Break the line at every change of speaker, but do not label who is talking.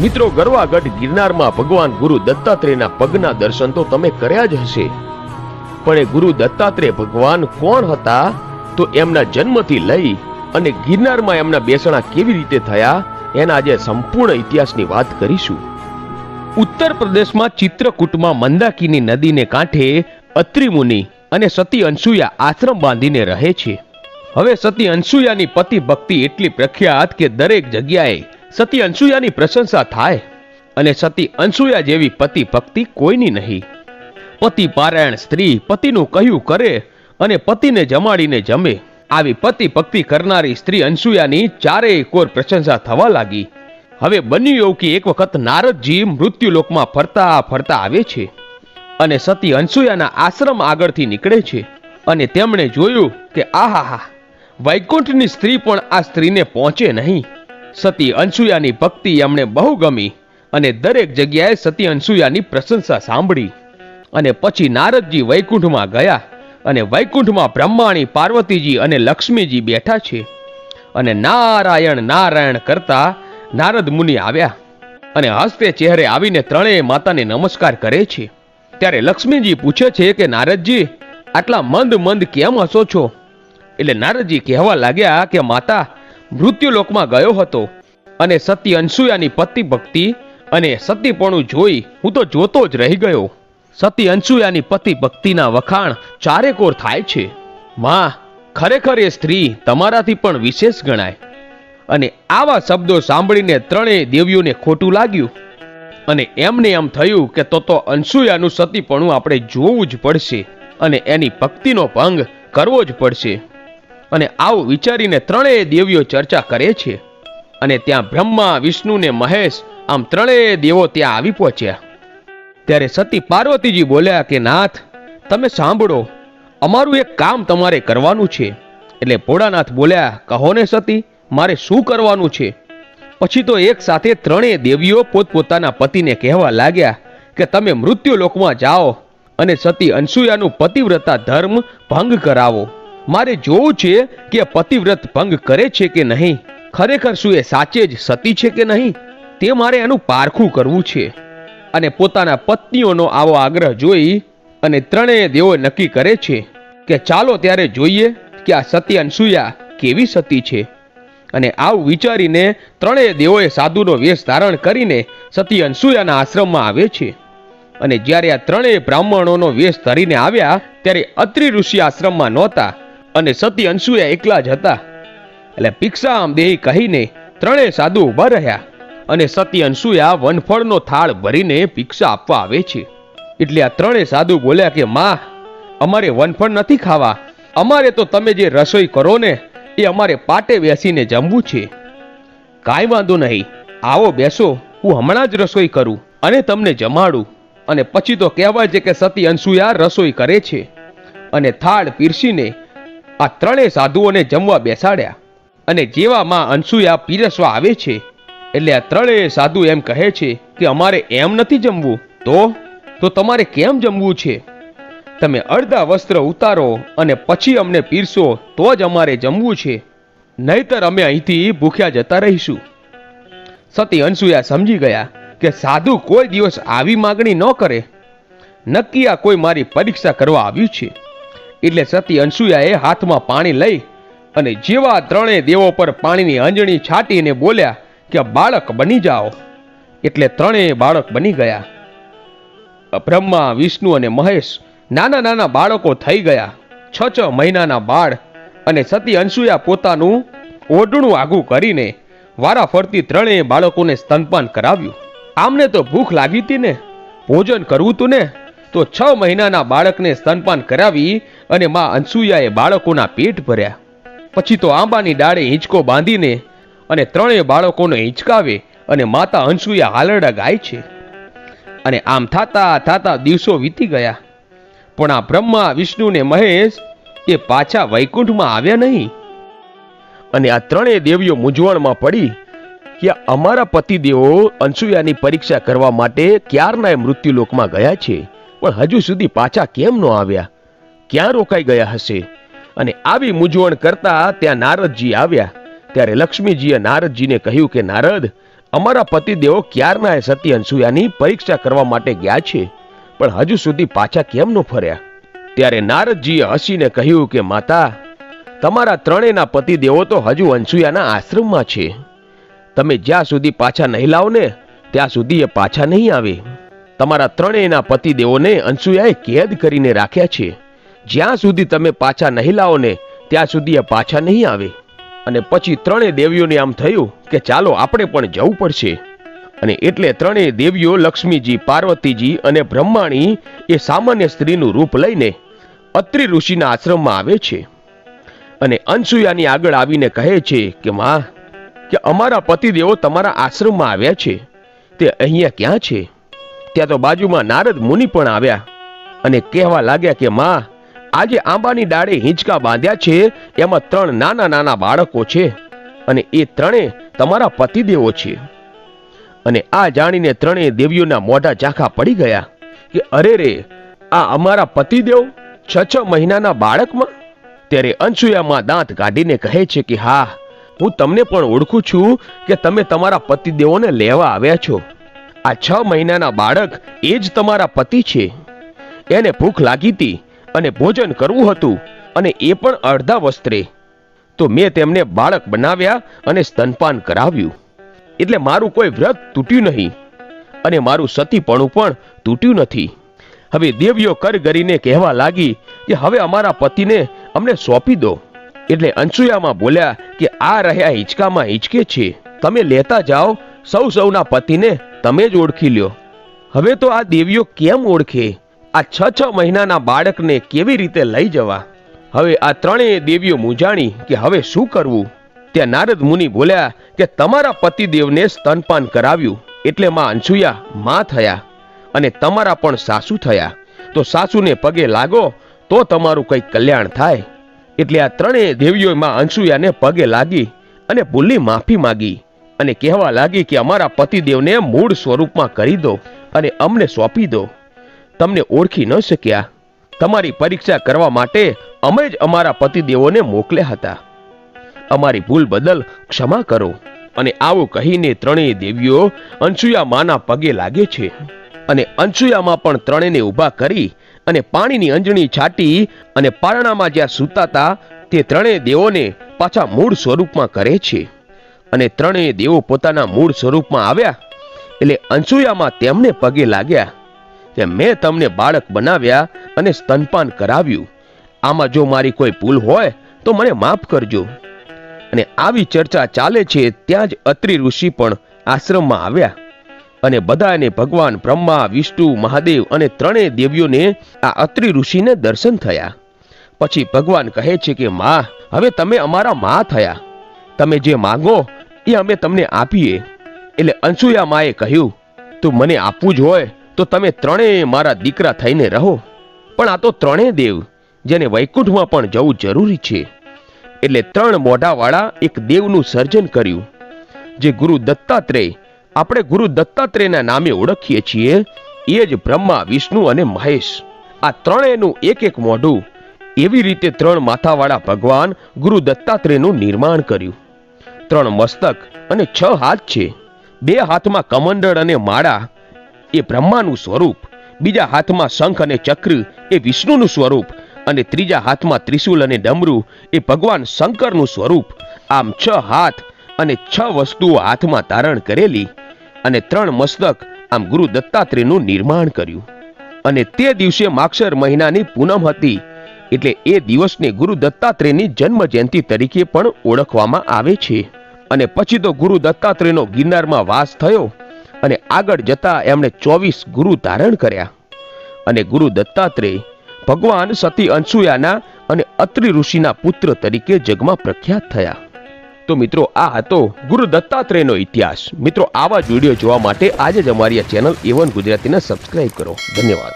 મિત્રો, ગરવાગઢ ગિરનારમાં ભગવાન ગુરુ દત્તાત્રેયના પગના દર્શન તો તમે કર્યા જ હશે, પણ એ ગુરુ દત્તાત્રેય ભગવાન કોણ હતા? તો એમના જન્મથી લઈ અને ગિરનારમાં એમના બેસણા કેવી રીતે થયા એના આજે સંપૂર્ણ ઇતિહાસની વાત કરીશું. ઉત્તર પ્રદેશમાં ચિત્રકૂટમાં મંદાકિની નદીને કાંઠે અત્રિ મુનિ અને સતી અનસુયા આશ્રમ બાંધીને રહે છે. હવે સતી અનસુયાની પતિ ભક્તિ એટલી પ્રખ્યાત કે દરેક જગ્યાએ સતી અનસુયાની પ્રશંસા થાય, અને સતી અનસુયા જેવી પતિ ભક્તિ કોઈની નહીં. પતિ પારાયણ સ્ત્રી પતિનું કહ્યું કરે અને પતિને જમાડીને જમે. આવી પતિ ભક્તિ કરનારી સ્ત્રી અનસુયાની ચારેય કોર પ્રશંસા થવા લાગી. હવે બન્યું એવું કે એક વખત નારદજી મૃત્યુલોકમાં ફરતા ફરતા આવે છે અને સતી અનસુયાના આશ્રમ આગળથી નીકળે છે, અને તેમણે જોયું કે આહાહા, વૈકુંઠની સ્ત્રી પણ આ સ્ત્રીને પહોંચે નહીં. સતી અનસુયાની ભક્તિ એમણે બહુ ગમી અને દરેક જગ્યાએ સતી અનસુયાની પ્રશંસા સાંભળી. અને પછી નારદજી વૈકુંઠમાં ગયા, અને વૈકુંઠમાં બ્રહ્માણી, પાર્વતીજી અને લક્ષ્મીજી બેઠા છે, અને નારાયણ નારાયણ કરતા નારદ મુનિ આવ્યા અને હસતે ચહેરે આવીને ત્રણેય માતાને નમસ્કાર કરે છે. ત્યારે લક્ષ્મીજી પૂછે છે કે નારદજી, આટલા મંદ મંદ કેમ હસો છો? એટલે નારદજી કહેવા લાગ્યા કે માતા, મૃત્યુલોકમાં ગયો હતો અને સતી અનસુયાની પતિ ભક્તિ અને સતીપણું જોઈ હું તો જોતો જ રહી ગયો. સતી અનસુયાની પતિ ભક્તિના વખાણ ચારેકોર થાય છે. માં, ખરેખર એ સ્ત્રી તમારાથી પણ વિશેષ ગણાય. અને આવા શબ્દો સાંભળીને ત્રણેય દેવીઓને ખોટું લાગ્યું, અને એમને એમ થયું કે તો અનસુયાનું સતીપણું આપણે જોવું જ પડશે અને એની ભક્તિનો ભંગ કરવો જ પડશે. અને આવું વિચારીને ત્રણેય દેવીઓ ચર્ચા કરે છે, અને ત્યાં બ્રહ્મા, વિષ્ણુ ને મહેશ, આમ ત્રણેય દેવો ત્યાં આવી પહોંચ્યા. ત્યારે સતી પાર્વતીજી બોલ્યા કે નાથ, તમે સાંભળો, અમારું એક કામ તમારે કરવાનું છે. એટલે ભોળાનાથ બોલ્યા, કહો ને સતી, મારે શું કરવાનું છે? પછી તો એક સાથે ત્રણેય દેવીઓ પોતપોતાના પતિને કહેવા લાગ્યા કે તમે મૃત્યુલોકમાં જાઓ અને સતી અનસુયાનું પતિવ્રતા ધર્મ ભંગ કરાવો. મારે જોવું છે કે પતિવ્રત ભંગ કરે છે કે નહીં, ખરેખર શું એ સાચે જ સતી છે કે નહીં, તે મારે એનું પારખું કરવું છે. અને પોતાના પત્નીઓનો આવો આગ્રહ જોઈ અને ત્રણેય દેવો નક્કી કરે છે કે ચાલો ત્યારે જોઈએ કે આ સતી અનસુયા કેવી સતી છે. અને આવું વિચારીને ત્રણેય દેવોએ સાધુનો વેશ ધારણ કરીને સતી અનસુયાના આશ્રમમાં આવે છે. અને જ્યારે આ ત્રણેય બ્રાહ્મણોનો વેશ ધરીને આવ્યા ત્યારે અત્રિ ઋષિ આશ્રમમાં નહોતા અને સતી અનસુયા એકલા જ હતા. એટલે ભિક્ષામ દેહી કહીને ત્રણેય સાધુ ઉભા રહ્યા, અને સતી અનસુયા વનફળનો થાળ ભરીને ભિક્ષા આપવા આવે છે. એટલે આ ત્રણેય સાધુ બોલ્યા કે માં, અમારે વનફળ નથી ખાવા, અમારે તો તમે જે રસોઈ કરો ને એ અમારે પાટે બેસીને જમવું છે. કાંઈ વાંધો નહીં, આવો બેસો, હું હમણાં જ રસોઈ કરું અને તમને જમાડું. અને પછી તો કહેવાય છે કે સતી અનસુયા રસોઈ કરે છે અને થાળ પીરસીને આ ત્રણેય સાધુઓને જમવા બેસાડ્યા. અને જેવા માં અનસુયા પીરસવા આવે છે એટલે આ ત્રણેય સાધુ એમ કહે છે કે અમારે એમ નથી જમવું. તો તમારે કેમ જમવું છે? તમે અડધા વસ્ત્ર ઉતારો અને પછી અમને પીરસો તો જ અમારે જમવું છે, નહીતર અમે અહીંથી ભૂખ્યા જતા રહીશું. સતી અનસુયા સમજી ગયા કે સાધુ કોઈ દિવસ આવી માગણી ન કરે, નક્કી આ કોઈ મારી પરીક્ષા કરવા આવ્યું છે. એટલે સતી અનસુયાએ હાથમાં પાણી લઈ અને જેવા ત્રણેય દેવો પર પાણીની અંજણી છાટીને બોલ્યા કે બાળક બની જાઓ. એટલે ત્રણેય બાળક બની ગયા. બ્રહ્મા, વિષ્ણુ અને મહેશ નાના નાના બાળકો થઈ ગયા, 6 મહિનાના બાળ. અને સતી અનસુયા પોતાનું ઓઢણું આઘું કરીને વારા ફરતી ત્રણેય બાળકોને સ્તનપાન કરાવ્યું. આમને તો ભૂખ લાગી હતી ને, ભોજન કરવું હતું ને, તો 6 મહિનાના બાળકને સ્તનપાન કરાવી અને માં અનસુયાએ બાળકોના પેટ ભર્યા. પછી તો આંબાની ડાળે હિંચકો બાંધીને અને ત્રણેય બાળકોને હિંચકાવે અને માતા અનસુયા હાલરડા ગાય છે. અને આમ થાતા થાતા દિવસો વીતી ગયા, પણ આ બ્રહ્મા, વિષ્ણુ ને મહેશ એ પાછા વૈકુંઠમાં આવ્યા નહીં. અને આ ત્રણેય દેવીઓ મૂંઝવણમાં પડી કે અમારા પતિદેવો અનસુયાની પરીક્ષા કરવા માટે ક્યારના મૃત્યુલોકમાં ગયા છે, પણ હજુ સુધી પાછા કેમ ન આવ્યા? ક્યાં રોકાઈ ગયા હશે? અને આવી મૂંઝવણ કરતા ત્યાં નારદજી આવ્યા. ત્યારે લક્ષ્મીજીએ નારદજીને કહ્યું કે નારદ, અમારા પતિદેવો ક્યારના સતી અનસૂયાની પરીક્ષા કરવા માટે ગયા છે, પણ હજુ સુધી પાછા કેમ ન ફર્યા? ત્યારે નારદજીએ હસીને કહ્યું કે માતા, તમારા ત્રણેયના પતિદેવો તો હજુ અનસૂયાના આશ્રમમાં છે. તમે જ્યાં સુધી પાછા નહીં લાવો ને ત્યાં સુધી એ પાછા નહીં આવે. તમારા ત્રણેયના પતિદેવોને અનસૂયાએ કેદ કરીને રાખ્યા છે. જ્યાં સુધી તમે પાછા નહીં લાવો ને ત્યાં સુધી એ પાછા નહીં આવે. અને પછી ત્રણેય દેવીઓને આમ થયું કે ચાલો આપણે પણ જવું પડશે. અને એટલે ત્રણેય દેવીઓ લક્ષ્મીજી, પાર્વતીજી અને બ્રહ્માણી એ સામાન્ય સ્ત્રીનું રૂપ લઈને અત્રિ ઋષિના આશ્રમમાં આવે છે. અને અનસૂયાની આગળ આવીને કહે છે કે માં, કે અમારા પતિદેવો તમારા આશ્રમમાં આવ્યા છે, તે અહીંયા ક્યાં છે? ત્યાં તો બાજુમાં નારદ મુનિ પણ આવ્યા અને કહેવા લાગ્યા કે માં, આજે આંબાની ડાળે હિંચકા બાંધ્યા છે, એમાં 3 નાના નાના બાળકો છે અને એ ત્રણે તમારા પતિદેવો છે. અને આ જાણીને ત્રણેય દેવીઓના મોઢા ઝાંખા પડી ગયા કે અરે રે, આ અમારા પતિદેવ 6 મહિનાના બાળકમાં? ત્યારે અનસૂયામાં દાંત કાઢીને કહે છે કે હા, હું તમને પણ ઓળખું છું કે તમે તમારા પતિદેવોને લેવા આવ્યા છો. આ 6 મહિનાના બાળક એ જ તમારા પતિ છે. એને ભૂખ લાગી હતી અને ભોજન કરવું હતું, અને એ પણ અડધા વસ્ત્રે. તો મેં તેમને બાળક બનાવ્યા અને સ્તનપાન કરાવ્યું. એટલે મારું કોઈ વ્રત તૂટ્યું નહીં અને મારું સતીપણું પણ તૂટ્યું નથી. હવે દેવીઓ કરગરીને કહેવા લાગી કે હવે અમારા પતિને અમને સોંપી દો. એટલે અનસૂયામાં બોલ્યા કે આ રહ્યા હિંચકામાં હિંચકે છે, તમે લેતા જાઓ. સૌના પતિને તમે જ ઓળખી લ્યો. હવે તો આ દેવીઓ કેમ ઓળખે? આ 6 મહિનાના બાળકને કેવી રીતે લઈ જવા? હવે આ ત્રણેય દેવીઓ મૂંઝાણી કે હવે શું કરવું. ત્યાં નારદ મુનિ બોલ્યા કે તમારા પતિદેવને સ્તનપાન કરાવ્યું એટલે માં અનસૂયા માં થયા, અને તમારા પણ સાસુ થયા. તો સાસુને પગે લાગો તો તમારું કંઈક કલ્યાણ થાય. એટલે આ ત્રણેય દેવીઓ માં અનસૂયાને પગે લાગી અને ભૂલની માફી માંગી અને કહેવા લાગી કે અમારા પતિદેવને મૂળ સ્વરૂપમાં કરી દો અને અમને સોંપી દો. તમને ઓળખી ન શક્યા. તમારી પરીક્ષા કરવા માટે અમે જ અમારા પતિદેવોને મોકલ્યા હતા. અમારી ભૂલ બદલ ક્ષમા કરો. અને આવું કહીને ત્રણેય દેવીઓ અનસૂયા માના પગે લાગે છે. અને અનસૂયામાં પણ ત્રણેયને ઊભા કરી અને પાણીની અંજણી છાટી અને પારણામાં જ્યાં સૂતાતા તે ત્રણેય દેવોને પાછા મૂળ સ્વરૂપમાં કરે છે. અને ત્રણેય દેવો પોતાના મૂળ સ્વરૂપમાં આવ્યા એટલે અનસૂયામાં તેમને પગે લાગ્યા કે મેં તમને બાળક બનાવ્યા અને સ્તનપાન કરાવ્યું. આમાં જો મારી કોઈ ભૂલ હોય તો મને માફ કરજો. અને આવી ચર્ચા ચાલે છે ત્યાં જ અત્રિ ઋષિ પણ આશ્રમમાં આવ્યા. અને બધાને ભગવાન બ્રહ્મા, વિષ્ણુ, મહાદેવ અને ત્રણેય દેવીઓને આ અત્રિ ઋષિને દર્શન થયા. પછી ભગવાન કહે છે કે માં, હવે તમે અમારા માં થયા. તમે જે માંગો એ અમે તમને આપીએ. એટલે અનસૂયા માએ કહ્યું, તું મને આપવું જ હોય તો તમે ત્રણેય મારા દીકરા થઈને રહો. પણ આ તો ત્રણેય દેવ, જેને વૈકુંઠમાં પણ જવું જરૂરી છે. એટલે 3 મોઢાવાળા એક દેવનું સર્જન કર્યું, જે ગુરુ દત્તાત્રેય, આપણે ગુરુ દત્તાત્રેયના નામે ઓળખીએ છીએ. એ જ બ્રહ્મા, વિષ્ણુ અને મહેશ. આ ત્રણેયનું એક મોઢું. એવી રીતે 3 માથાવાળા ભગવાન ગુરુ દત્તાત્રેયનું નિર્માણ કર્યું. 3 મસ્તક અને 6 હાથ છે. 2 હાથમાં કમંડળ અને માળા એ બ્રહ્માનું સ્વરૂપ, બીજા હાથમાં શંખ અને ચક્ર એ વિષ્ણુનું સ્વરૂપ, અને ત્રીજા હાથમાં ત્રિશૂલ અને ડમરૂ એ ભગવાન શંકરનું સ્વરૂપ. આમ 6 હાથ અને 6 વસ્તુઓ હાથમાં ધારણ કરેલી અને 3 મસ્તક. આમ ગુરુ દત્તાત્રેયનું નિર્માણ કર્યું. અને તે દિવસે માક્ષર મહિનાની પૂનમ હતી. એટલે એ દિવસને ગુરુ દત્તાત્રેયની જન્મ જયંતિ તરીકે પણ ઓળખવામાં આવે છે. અને પછી તો ગુરુ દત્તાત્રેયનો ગિરનારમાં વાસ થયો અને આગળ જતા એમણે 24 ગુરુ ધારણ કર્યા. અને ગુરુ દત્તાત્રેય ભગવાન સતી અનસૂયાના અને અત્રિ ઋષિના પુત્ર તરીકે જગમાં પ્રખ્યાત થયા. તો મિત્રો, આ હતો ગુરુ દત્તાત્રેયનો ઇતિહાસ. મિત્રો, આવા જ વિડીયો જોવા માટે આજે જ અમારી આ ચેનલ A1 ગુજરાતીને સબસ્ક્રાઇબ કરો. ધન્યવાદ.